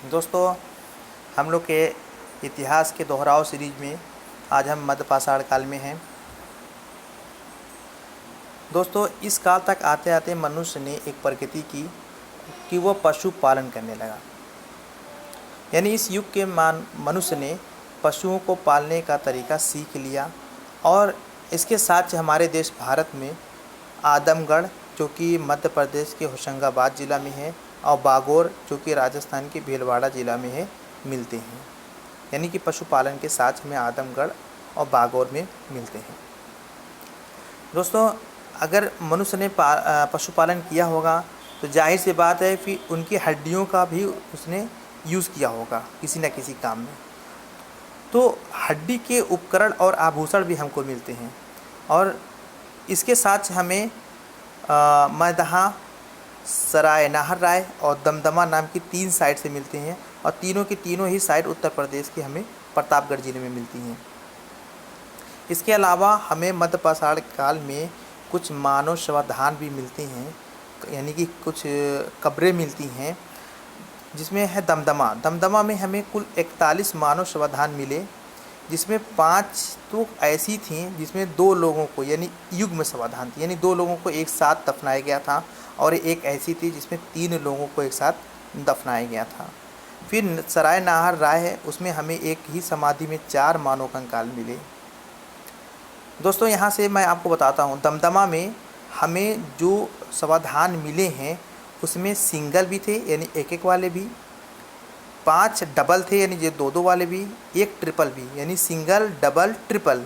दोस्तों, हम लोग के इतिहास के दोहराव सीरीज में आज हम मध्य पाषाण काल में हैं। दोस्तों, इस काल तक आते आते मनुष्य ने एक प्रकृति की कि वह पशु पालन करने लगा। यानी इस युग के मनुष्य ने पशुओं को पालने का तरीका सीख लिया और इसके साथ हमारे देश भारत में आदमगढ़, जो कि मध्य प्रदेश के होशंगाबाद ज़िला में है, और बागोर, जो कि राजस्थान के भीलवाड़ा ज़िला में है, मिलते हैं। यानी कि पशुपालन के साथ हमें आदमगढ़ और बागोर में मिलते हैं। दोस्तों, अगर मनुष्य ने पशुपालन किया होगा तो जाहिर सी बात है कि उनकी हड्डियों का भी उसने यूज़ किया होगा किसी न किसी काम में। तो हड्डी के उपकरण और आभूषण भी हमको मिलते हैं और इसके साथ हमें मैदहा, सराय नाहर राय और दमदमा नाम की 3 साइट से मिलते हैं और तीनों की तीनों ही साइट उत्तर प्रदेश की हमें प्रतापगढ़ जिले में मिलती हैं। इसके अलावा हमें मध्य पाषाण काल में कुछ मानव शवाधान भी मिलते हैं, यानी कि कुछ कब्रें मिलती हैं, जिसमें है दमदमा में हमें कुल 41 मानव शवाधान मिले, जिसमें 5 तो ऐसी थीं जिसमें 2 लोगों को यानी युग्म शवाधान थी, यानी 2 लोगों को एक साथ दफनाया गया था, और एक ऐसी थी जिसमें 3 लोगों को एक साथ दफनाया गया था। फिर सराय नाहर राय है, उसमें हमें एक ही समाधि में 4 मानव कंकाल मिले। दोस्तों, यहाँ से मैं आपको बताता हूँ, दमदमा में हमें जो शवाधान मिले हैं उसमें सिंगल भी थे, यानी एक एक वाले भी, 5 डबल थे, यानी ये 2-2 वाले भी, 1 ट्रिपल भी, यानी सिंगल, डबल, ट्रिपल,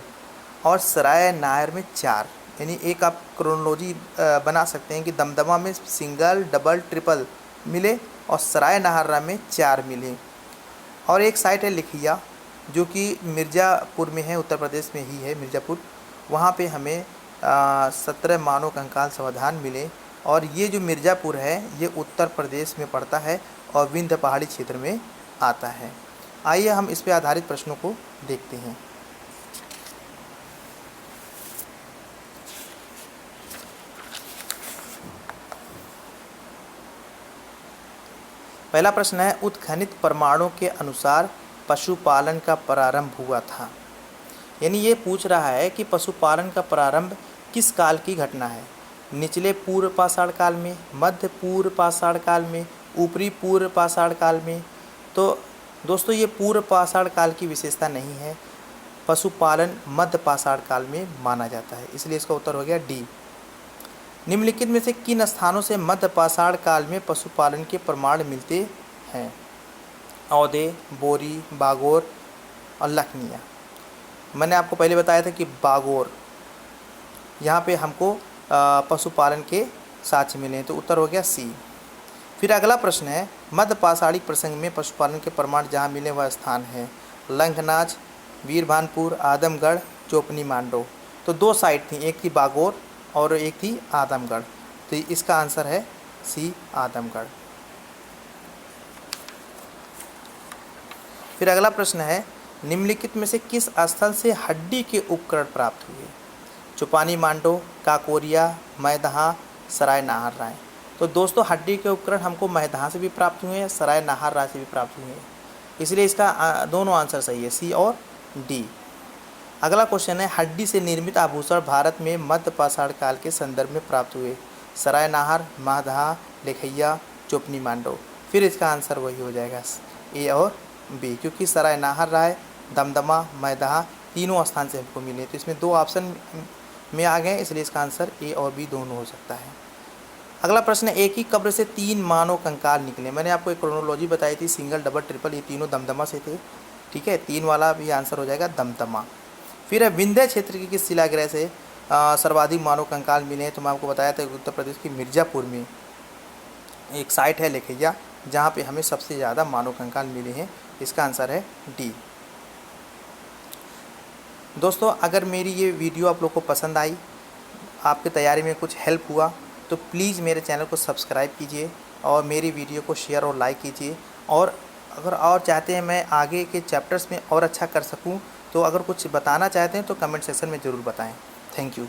और सराय नाहर में 4, यानी एक आप क्रोनोलॉजी बना सकते हैं कि दमदमा में सिंगल, डबल, ट्रिपल मिले और सराय नाहर में 4 मिले। और एक साइट है लिखिया, जो कि मिर्ज़ापुर में है, उत्तर प्रदेश में ही है मिर्ज़ापुर। वहाँ पे हमें 17 मानव कंकाल शवाधान मिले और ये जो मिर्ज़ापुर है ये उत्तर प्रदेश में पड़ता है और विंध्य पहाड़ी क्षेत्र में आता है। आइए हम इस पर आधारित प्रश्नों को देखते हैं। पहला प्रश्न है, उत्खनित प्रमाणों के अनुसार पशुपालन का प्रारंभ हुआ था। यानी ये पूछ रहा है कि पशुपालन का प्रारंभ किस काल की घटना है, निचले पूर्व पाषाण काल में, मध्य पूर्व पाषाण काल में, ऊपरी पूर्व पाषाण काल में। तो दोस्तों, ये पूर्व पाषाण काल की विशेषता नहीं है, पशुपालन मध्य पाषाण काल में माना जाता है, इसलिए इसका उत्तर हो गया डी। निम्नलिखित में से किन स्थानों से मध्य पाषाण काल में पशुपालन के प्रमाण मिलते हैं? औदे, बोरी, बागोर और लखनिया। मैंने आपको पहले बताया था कि बागोर यहाँ पे हमको पशुपालन के साक्ष्य मिले, तो उत्तर हो गया सी। फिर अगला प्रश्न है, मध्य पाषाणिक प्रसंग में पशुपालन के प्रमाण जहाँ मिले वह स्थान है लंघनाच, वीरभानपुर, आदमगढ़, चोपनी मांडो। तो 2 साइट थी, एक थी बागोर और एक थी आदमगढ़, तो इसका आंसर है सी, आदमगढ़। फिर अगला प्रश्न है, निम्नलिखित में से किस स्थल से हड्डी के उपकरण प्राप्त हुए? चुपानी मांडो, काकोरिया, मैदहा, सराय नाहर राय। तो दोस्तों, हड्डी के उपकरण हमको मैदहा से भी प्राप्त हुए हैं, सराय नाहर राय से भी प्राप्त हुए हैं, इसलिए इसका दोनों आंसर सही है, सी और डी। अगला क्वेश्चन है, हड्डी से निर्मित आभूषण भारत में मध्य पाषाण काल के संदर्भ में प्राप्त हुए? सराय नाहर, मैदहा, लेखैया, चोपनी मांडो। फिर इसका आंसर वही हो जाएगा, ए और बी, क्योंकि सराय नाहर राय, दमदमा, मैदहा तीनों स्थान से हमको मिले, तो इसमें 2 ऑप्शन में आ गए, इसलिए इसका आंसर ए और बी दोनों हो सकता है। अगला प्रश्न, एक ही कब्र से 3 मानव कंकाल निकले। मैंने आपको एक क्रोनोलॉजी बताई थी, सिंगल, डबल, ट्रिपल, ये तीनों दमदमा से थे, ठीक है, 3 वाला भी आंसर हो जाएगा दमदमा। फिर है, विंध्य क्षेत्र की किस शिलाग्रह से सर्वाधिक मानव कंकाल मिले हैं? तो मैं आपको बताया था उत्तर प्रदेश की मिर्ज़ापुर में एक साइट है लेखैया, जहाँ पे हमें सबसे ज़्यादा मानव कंकाल मिले हैं, इसका आंसर है डी। दोस्तों, अगर मेरी ये वीडियो आप लोग को पसंद आई, आपकी तैयारी में कुछ हेल्प हुआ, तो प्लीज़ मेरे चैनल को सब्सक्राइब कीजिए और मेरी वीडियो को शेयर और लाइक कीजिए। और अगर और चाहते हैं मैं आगे के चैप्टर्स में और अच्छा कर सकूं, तो अगर कुछ बताना चाहते हैं तो कमेंट सेक्शन में ज़रूर बताएं। Thank you.